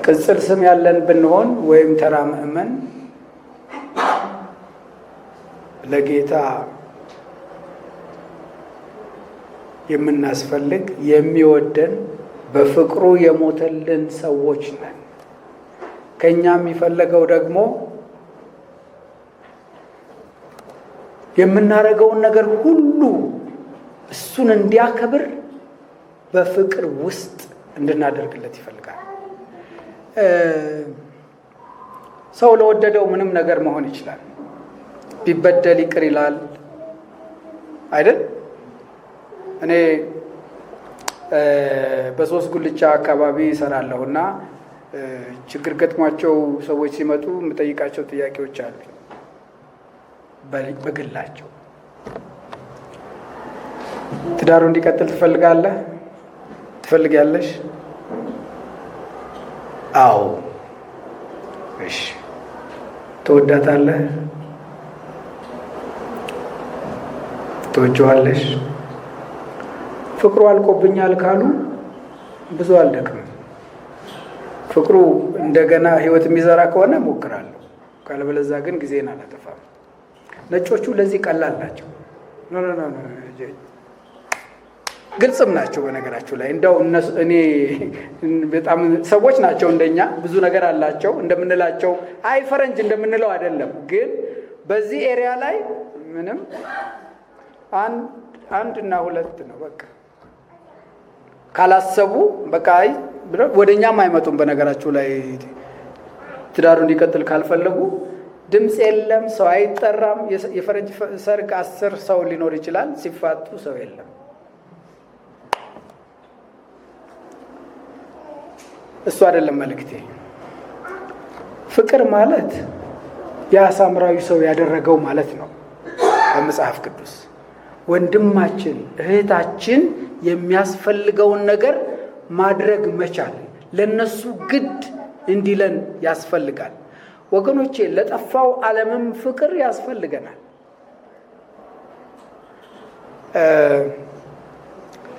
ቅጽል ስም ያለን ብንሆን ወይም ተራ ምእመን ለጌታ የምናስፈልግ የሚወደን በፍቅሩ የሞተልን ሰዎች ነን። ከኛ የሚፈለገው ደግሞ የምናደርገውን ነገር ሁሉ እሱን እንዲያከብር በፍቅር ውስጥ እንድናደርግለት ይፈልጋል። ሰው ለወደደው ምንም ነገር መሆን ይችላል። ቢበደል ይቅር ይላል አይደል? እኔ በሶስት ጉልቻ አካባቢ እሰራለሁና ችግር ገጥሟቸው ሰዎች ሲመጡ የምጠይቃቸው ጥያቄዎች አሉ። በግላቸው ትዳሩ እንዲቀጥል ትፈልጋለህ? ትፈልጊያለሽ? አዎ። እሺ። ትወዳታለህ? ትወጂዋለሽ? ፍቅሩ አልቆብኛል ካሉ ብዙ አልደክምም። ፍቅሩ እንደገና ህይወት የሚዘራ ከሆነ እሞክራለሁ፣ ካለበለዚያ ግን ጊዜን አላጠፋም። ነጮቹ ለዚህ ቀላል ናቸው። ግልጽም ናቸው። በነገራችሁ ላይ እንደው እኔ በጣም ሰዎች ናቸው እንደኛ ብዙ ነገር አላቸው እንደምንላቸው፣ አይ ፈረንጅ እንደምንለው አይደለም። ግን በዚህ ኤሪያ ላይ ምንም አንድ እና ሁለት ነው በቃ። ካላሰቡ በቃ አይ ወደኛም አይመጡም። በነገራችሁ ላይ ትዳሩ እንዲቀጥል ካልፈለጉ ድምፅ የለም፣ ሰው አይጠራም። የፈረንጅ ሰርግ 10 ሰው ሊኖር ይችላል፣ ሲፋቱ ሰው የለም። እሱ አይደለም መልእክቴ። ፍቅር ማለት ያ ሳምራዊ ሰው ያደረገው ማለት ነው። በመጽሐፍ ቅዱስ ወንድማችን እህታችን የሚያስፈልገውን ነገር ማድረግ መቻል ለነሱ ግድ እንዲለን ያስፈልጋል። ወገኖቼ ለጠፋው ዓለምም ፍቅር ያስፈልገናል።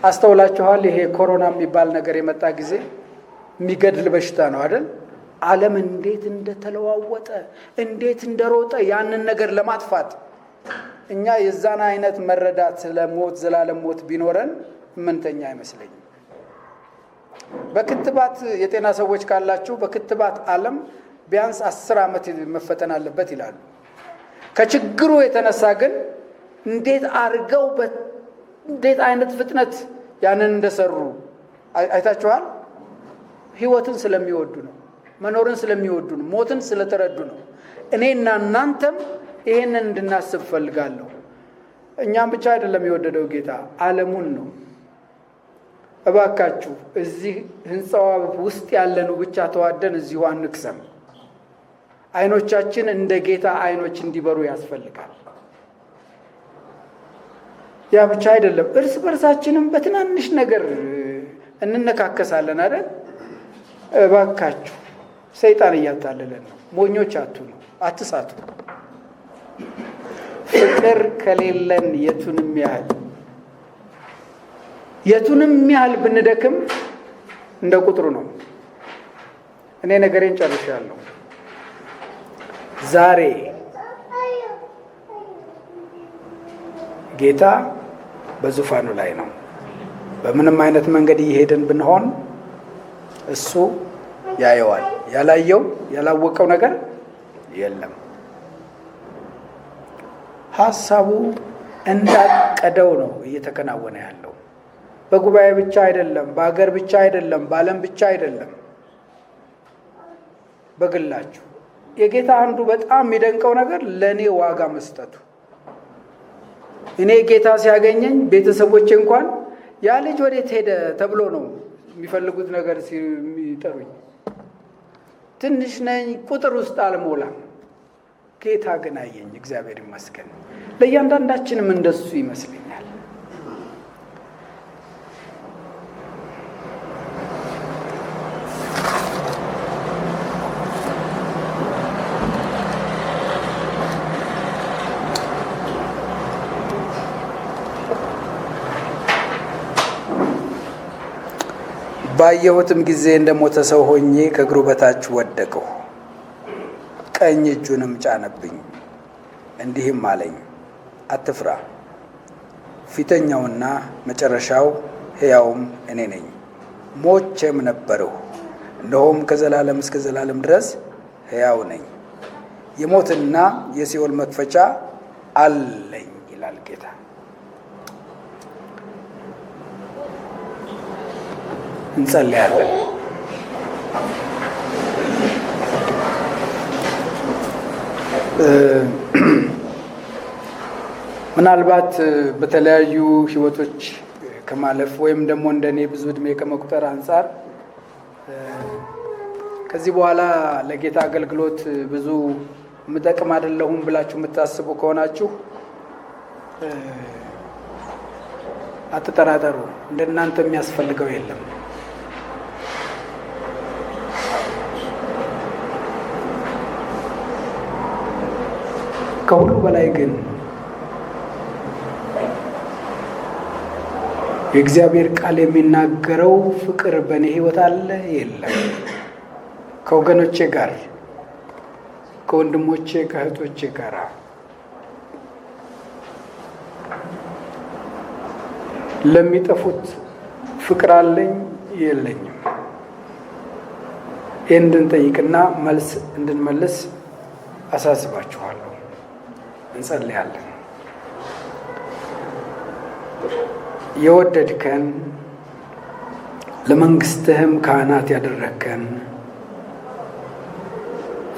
አስተውላችኋል? ይሄ ኮሮና የሚባል ነገር የመጣ ጊዜ የሚገድል በሽታ ነው አይደል? ዓለም እንዴት እንደተለዋወጠ እንዴት እንደሮጠ ያንን ነገር ለማጥፋት እኛ የዛን አይነት መረዳት ስለሞት ዘላለም ሞት ቢኖረን ምንተኛ አይመስለኝም። በክትባት የጤና ሰዎች ካላችሁ በክትባት ዓለም ቢያንስ 10 ዓመት መፈተን አለበት ይላሉ። ከችግሩ የተነሳ ግን እንዴት አርገው እንዴት አይነት ፍጥነት ያንን እንደሰሩ አይታችኋል። ህይወትን ስለሚወዱ ነው፣ መኖርን ስለሚወዱ ነው፣ ሞትን ስለተረዱ ነው። እኔና እናንተም ይሄንን እንድናስብ ፈልጋለሁ። እኛም ብቻ አይደለም የወደደው ጌታ ዓለሙን ነው። እባካችሁ እዚህ ህንጻው ውስጥ ያለነው ብቻ ተዋደን እዚሁ አንክሰም። አይኖቻችን እንደ ጌታ አይኖች እንዲበሩ ያስፈልጋል። ያ ብቻ አይደለም፣ እርስ በርሳችንም በትናንሽ ነገር እንነካከሳለን አይደል? እባካችሁ ሰይጣን እያታለለን ነው። ሞኞች አትሁኑ፣ አትሳቱ። ፍቅር ከሌለን የቱንም ያህል ብንደክም እንደ ቁጥሩ ነው። እኔ ነገሬን ጨርሻለሁ። ዛሬ ጌታ በዙፋኑ ላይ ነው። በምንም አይነት መንገድ እየሄድን ብንሆን እሱ ያየዋል። ያላወቀው ነገር የለም። ሐሳቡ እንዳቀደው ነው እየተከናወነ ያለው። በጉባኤ ብቻ አይደለም፣ በአገር ብቻ አይደለም፣ በዓለም ብቻ አይደለም፣ በግላችሁ። የጌታ አንዱ በጣም የሚደንቀው ነገር ለእኔ ዋጋ መስጠቱ። እኔ ጌታ ሲያገኘኝ ቤተሰቦቼ እንኳን ያ ልጅ ወዴት ሄደ ተብሎ ነው የሚፈልጉት ነገር ሲጠሩኝ። ትንሽ ነኝ፣ ቁጥር ውስጥ አልሞላም። ጌታ ግን አየኝ። እግዚአብሔር ይመስገን። ለእያንዳንዳችንም እንደሱ ይመስለኛል። ባየሁትም ጊዜ እንደሞተ ሰው ሆኜ ከእግሩ በታች ወደቅሁ። ቀኝ እጁንም ጫነብኝ፣ እንዲህም አለኝ፣ አትፍራ፣ ፊተኛውና መጨረሻው ሕያውም እኔ ነኝ። ሞቼም ነበርሁ፣ እነሆም ከዘላለም እስከ ዘላለም ድረስ ሕያው ነኝ። የሞትና የሲኦል መክፈቻ አለኝ ይላል ጌታ። እንጸልያለን። ምናልባት በተለያዩ ህይወቶች ከማለፍ ወይም ደግሞ እንደኔ ብዙ እድሜ ከመቁጠር አንጻር ከዚህ በኋላ ለጌታ አገልግሎት ብዙ ምጠቅም አይደለሁም ብላችሁ የምታስቡ ከሆናችሁ አትጠራጠሩ። እንደናንተ የሚያስፈልገው የለም። ከሁሉ በላይ ግን የእግዚአብሔር ቃል የሚናገረው ፍቅር በእኔ ህይወት አለ የለም? ከወገኖቼ ጋር፣ ከወንድሞቼ ከእህቶቼ ጋር ለሚጠፉት ፍቅር አለኝ የለኝም? ይህን እንድንጠይቅና መልስ እንድንመልስ አሳስባችኋለሁ። እንጸልያለን። የወደድከን ለመንግስትህም ካህናት ያደረግከን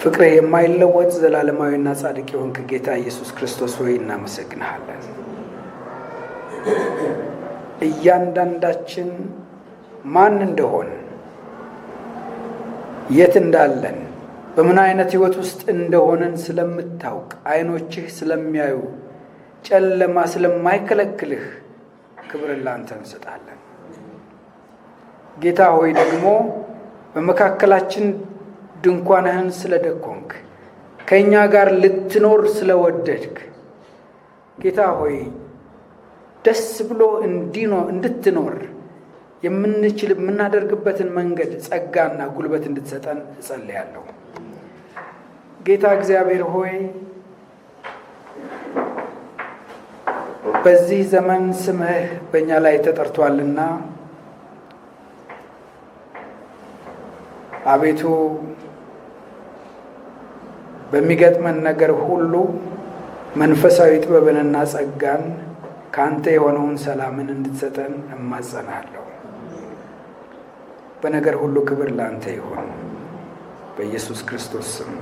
ፍቅርህ የማይለወጥ ዘላለማዊና ጻድቅ የሆንክ ጌታ ኢየሱስ ክርስቶስ ሆይ እናመሰግንሃለን። እያንዳንዳችን ማን እንደሆን፣ የት እንዳለን፣ በምን አይነት ህይወት ውስጥ እንደሆነን ስለምታውቅ፣ አይኖችህ ስለሚያዩ፣ ጨለማ ስለማይከለክልህ ክብርን ላንተ እንሰጣለን። ጌታ ሆይ ደግሞ በመካከላችን ድንኳንህን ስለደኮንክ፣ ከእኛ ጋር ልትኖር ስለወደድክ ጌታ ሆይ ደስ ብሎ እንድትኖር የምናደርግበትን መንገድ ጸጋና ጉልበት እንድትሰጠን እጸልያለሁ። ጌታ እግዚአብሔር ሆይ በዚህ ዘመን ስምህ በእኛ ላይ ተጠርቷልና አቤቱ በሚገጥመን ነገር ሁሉ መንፈሳዊ ጥበብንና ጸጋን ካንተ የሆነውን ሰላምን እንድትሰጠን እማጸናለሁ። በነገር ሁሉ ክብር ላንተ ይሁን፣ በኢየሱስ ክርስቶስ ስም።